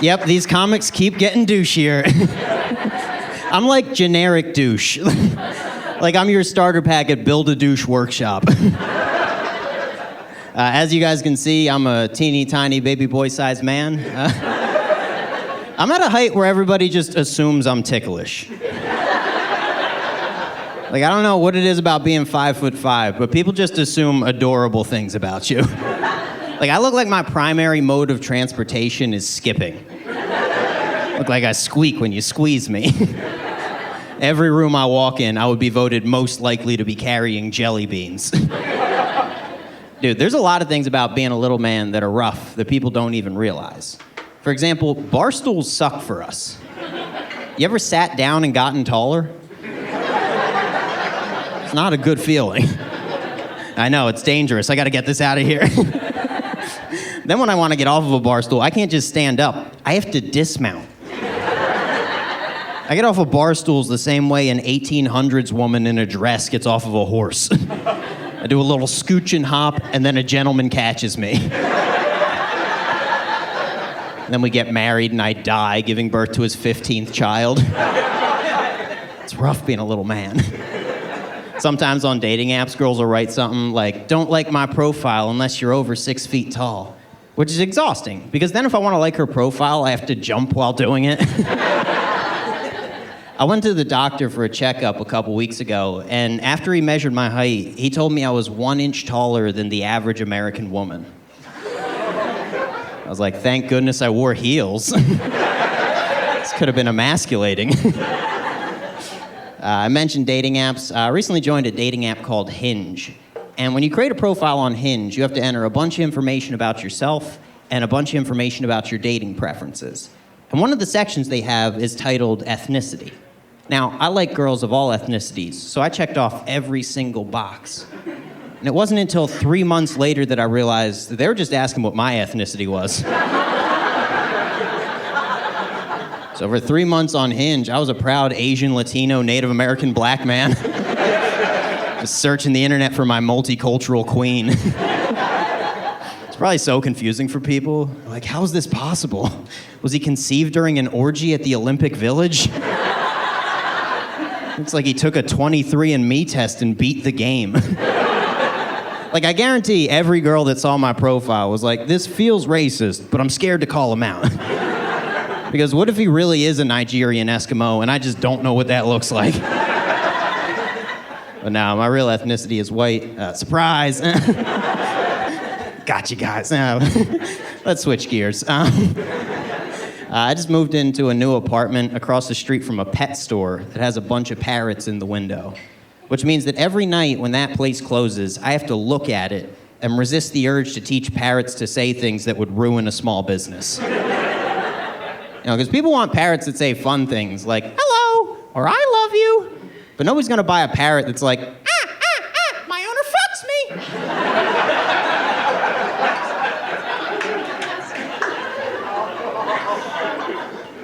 Yep, these comics keep getting douchier. I'm like generic douche. Like I'm your starter pack at Build-A-Douche Workshop. As you guys can see, I'm a teeny tiny baby boy-sized man. I'm at a height where everybody just assumes I'm ticklish. Like, I don't know what it is about being 5'5", but people just assume adorable things about you. Like, I look like my primary mode of transportation is skipping. Look like I squeak when you squeeze me. Every room I walk in, I would be voted most likely to be carrying jelly beans. Dude, there's a lot of things about being a little man that are rough that people don't even realize. For example, bar stools suck for us. You ever sat down and gotten taller? It's not a good feeling. I know, it's dangerous. I gotta get this out of here. Then when I want to get off of a bar stool, I can't just stand up. I have to dismount. I get off of bar stools the same way an 1800s woman in a dress gets off of a horse. I do a little scooch and hop, and then a gentleman catches me. And then we get married, and I die, giving birth to his 15th child. It's rough being a little man. Sometimes on dating apps, girls will write something like, "Don't like my profile unless you're over 6 feet tall," which is exhausting, because then if I want to like her profile, I have to jump while doing it. I went to the doctor for a checkup a couple weeks ago, and after he measured my height, he told me I was 1 inch taller than the average American woman. I was like, thank goodness I wore heels. This could have been emasculating. I mentioned dating apps. I recently joined a dating app called Hinge. And when you create a profile on Hinge, you have to enter a bunch of information about yourself and a bunch of information about your dating preferences. And one of the sections they have is titled ethnicity. Now, I like girls of all ethnicities, so I checked off every single box. And it wasn't until 3 months later that I realized that they were just asking what my ethnicity was. So for 3 months on Hinge, I was a proud Asian, Latino, Native American black man. Just searching the internet for my multicultural queen. It's probably so confusing for people. Like, how is this possible? Was he conceived during an orgy at the Olympic Village? Looks like he took a 23andMe test and beat the game. Like, I guarantee every girl that saw my profile was like, this feels racist, but I'm scared to call him out. Because what if he really is a Nigerian Eskimo and I just don't know what that looks like? But no, my real ethnicity is white. Surprise. Got you guys. Let's switch gears. I just moved into a new apartment across the street from a pet store that has a bunch of parrots in the window, which means that every night when that place closes, I have to look at it and resist the urge to teach parrots to say things that would ruin a small business. You know, because people want parrots that say fun things like, hello, or I love you, but nobody's gonna buy a parrot that's like, my owner fucks me.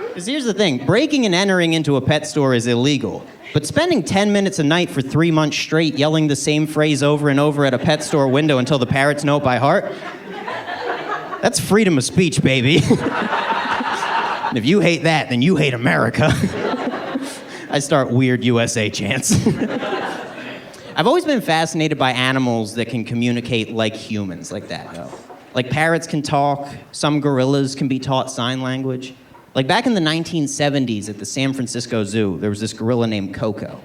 Because here's the thing, breaking and entering into a pet store is illegal, but spending 10 minutes a night for 3 months straight yelling the same phrase over and over at a pet store window until the parrots know it by heart, that's freedom of speech, baby. And if you hate that, then you hate America. I start weird USA chants. I've always been fascinated by animals that can communicate like humans, like that. Though. Like parrots can talk, some gorillas can be taught sign language. Like back in the 1970s at the San Francisco Zoo, there was this gorilla named Coco.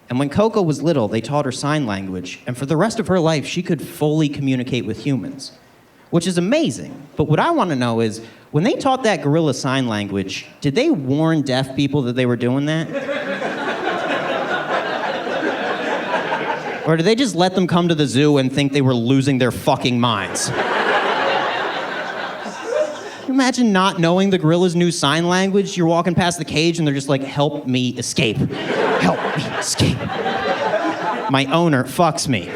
And when Coco was little, they taught her sign language, and for the rest of her life, she could fully communicate with humans, which is amazing. But what I want to know is, when they taught that gorilla sign language, did they warn deaf people that they were doing that? Or did they just let them come to the zoo and think they were losing their fucking minds? Can you imagine not knowing the gorilla's new sign language? You're walking past the cage and they're just like, help me escape. Help me escape. My owner fucks me.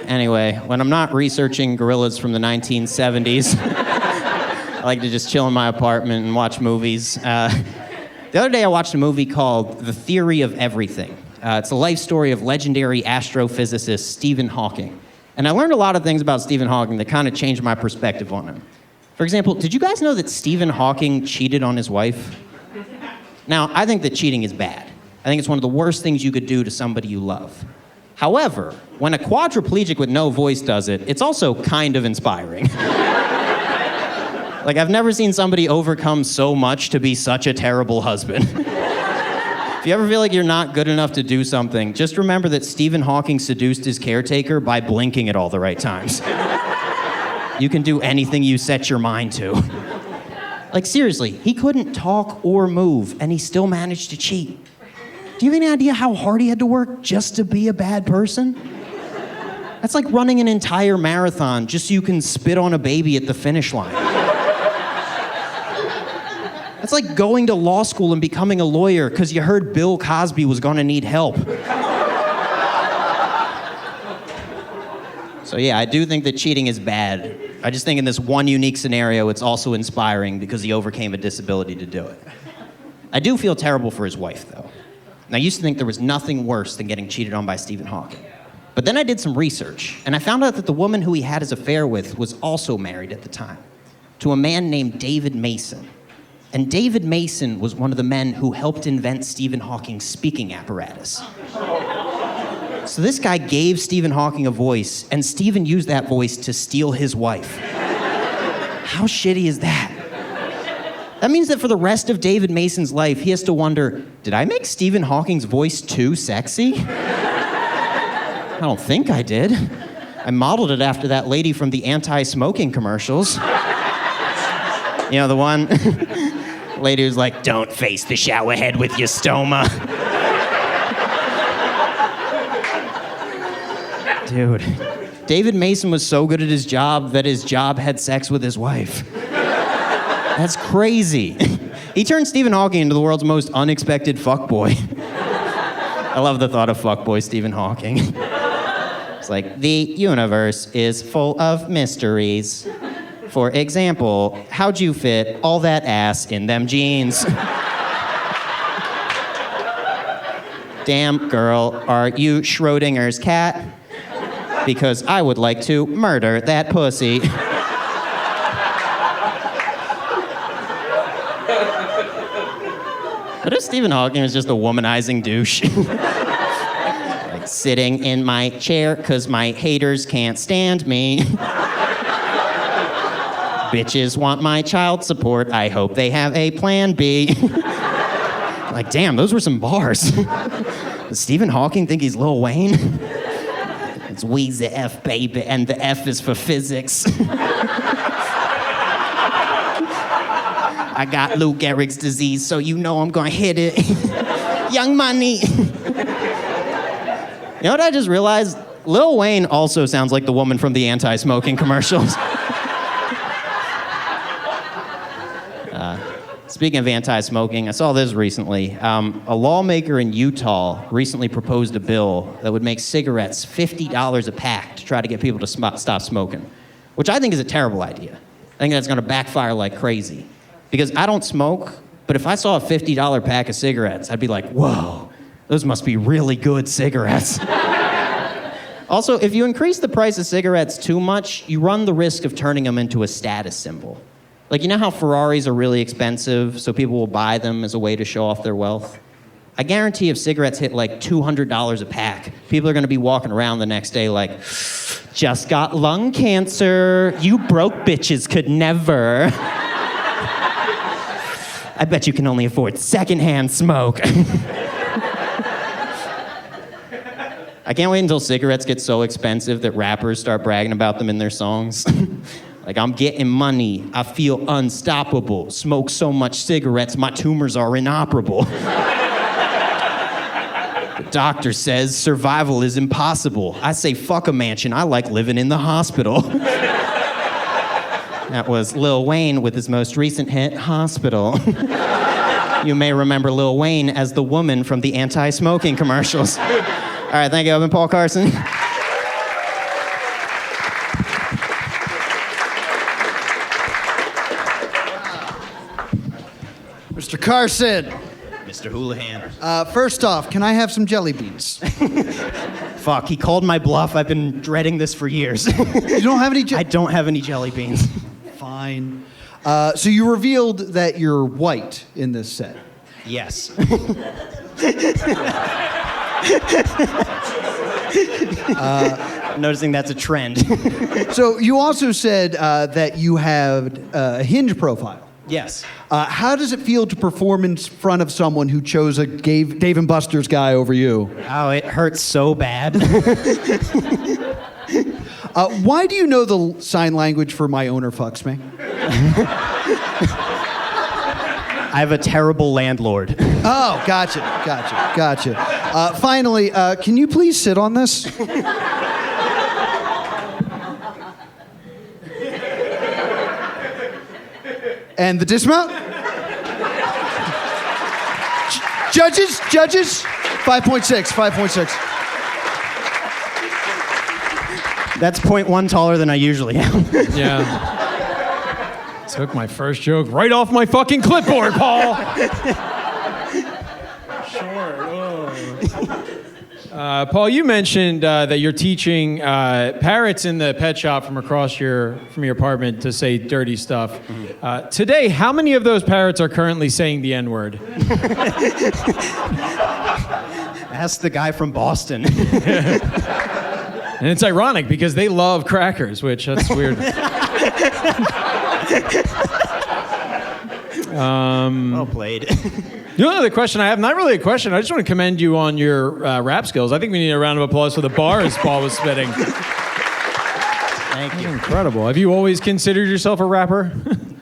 Anyway, when I'm not researching gorillas from the 1970s, I like to just chill in my apartment and watch movies. The other day I watched a movie called The Theory of Everything. It's the life story of legendary astrophysicist Stephen Hawking. And I learned a lot of things about Stephen Hawking that kind of changed my perspective on him. For example, did you guys know that Stephen Hawking cheated on his wife? Now, I think that cheating is bad. I think it's one of the worst things you could do to somebody you love. However, when a quadriplegic with no voice does it, it's also kind of inspiring. Like, I've never seen somebody overcome so much to be such a terrible husband. If you ever feel like you're not good enough to do something, just remember that Stephen Hawking seduced his caretaker by blinking at all the right times. You can do anything you set your mind to. Like, seriously, he couldn't talk or move, and he still managed to cheat. Do you have any idea how hard he had to work just to be a bad person? That's like running an entire marathon just so you can spit on a baby at the finish line. That's like going to law school and becoming a lawyer because you heard Bill Cosby was gonna need help. So yeah, I do think that cheating is bad. I just think in this one unique scenario, it's also inspiring because he overcame a disability to do it. I do feel terrible for his wife, though. And I used to think there was nothing worse than getting cheated on by Stephen Hawking. But then I did some research, and I found out that the woman who he had his affair with was also married at the time to a man named David Mason. And David Mason was one of the men who helped invent Stephen Hawking's speaking apparatus. So this guy gave Stephen Hawking a voice, and Stephen used that voice to steal his wife. How shitty is that? That means that for the rest of David Mason's life, he has to wonder, did I make Stephen Hawking's voice too sexy? I don't think I did. I modeled it after that lady from the anti-smoking commercials. You know, the one lady who's like, don't face the shower head with your stoma. Dude, David Mason was so good at his job that his job had sex with his wife. That's crazy. He turned Stephen Hawking into the world's most unexpected fuckboy. I love the thought of fuckboy Stephen Hawking. It's like, the universe is full of mysteries. For example, how'd you fit all that ass in them jeans? Damn, girl, are you Schrodinger's cat? Because I would like to murder that pussy. What if Stephen Hawking was just a womanizing douche? Like, sitting in my chair because my haters can't stand me. Bitches want my child support. I hope they have a plan B. Like, damn, those were some bars. Does Stephen Hawking think he's Lil Wayne? It's we the F, baby, and the F is for physics. I got Lou Gehrig's disease, so you know I'm gonna hit it. Young Money. You know what I just realized? Lil Wayne also sounds like the woman from the anti-smoking commercials. Speaking of anti-smoking, I saw this recently. A lawmaker in Utah recently proposed a bill that would make cigarettes $50 a pack to try to get people to stop smoking, which I think is a terrible idea. I think that's gonna backfire like crazy. Because I don't smoke, but if I saw a $50 pack of cigarettes, I'd be like, whoa, those must be really good cigarettes. Also, if you increase the price of cigarettes too much, you run the risk of turning them into a status symbol. Like, you know how Ferraris are really expensive, so people will buy them as a way to show off their wealth? I guarantee if cigarettes hit like $200 a pack, people are gonna be walking around the next day like, just got lung cancer, you broke bitches could never. I bet you can only afford secondhand smoke. I can't wait until cigarettes get so expensive that rappers start bragging about them in their songs. Like, I'm getting money, I feel unstoppable. Smoke so much cigarettes, my tumors are inoperable. The doctor says survival is impossible. I say, fuck a mansion, I like living in the hospital. That was Lil Wayne with his most recent hit, Hospital. You may remember Lil Wayne as the woman from the anti-smoking commercials. All right, thank you. I've been Paul Carson. Mr. Carson. Mr. Houlihan. First off, can I have some jelly beans? Fuck, he called my bluff. I've been dreading this for years. You don't have any... I don't have any jelly beans. Fine. So you revealed that you're white in this set. Yes. Noticing that's a trend. So you also said that you had a Hinge profile. Yes. How does it feel to perform in front of someone who chose a Dave and Buster's guy over you? Oh, it hurts so bad. Why do you know the sign language for my owner fucks me? I have a terrible landlord. Oh, gotcha. Finally, can you please sit on this? And the dismount? Judges, 5.6. That's 0.1 taller than I usually am. Yeah. Took my first joke right off my fucking clipboard, Paul. Paul, you mentioned that you're teaching parrots in the pet shop from your apartment to say dirty stuff. Today, how many of those parrots are currently saying the N-word? Ask the guy from Boston. And it's ironic because they love crackers, which that's weird. Well played. The only other question I have, not really a question, I just want to commend you on your rap skills. I think we need a round of applause for the bars Paul was spitting. Thank you. Incredible. Have you always considered yourself a rapper?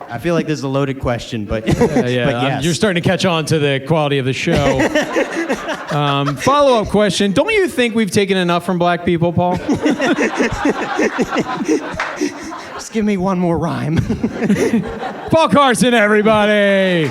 I feel like this is a loaded question, but, but yes. You're starting to catch on to the quality of the show. Follow-up question. Don't you think we've taken enough from black people, Paul? Just give me one more rhyme. Paul Carson, everybody.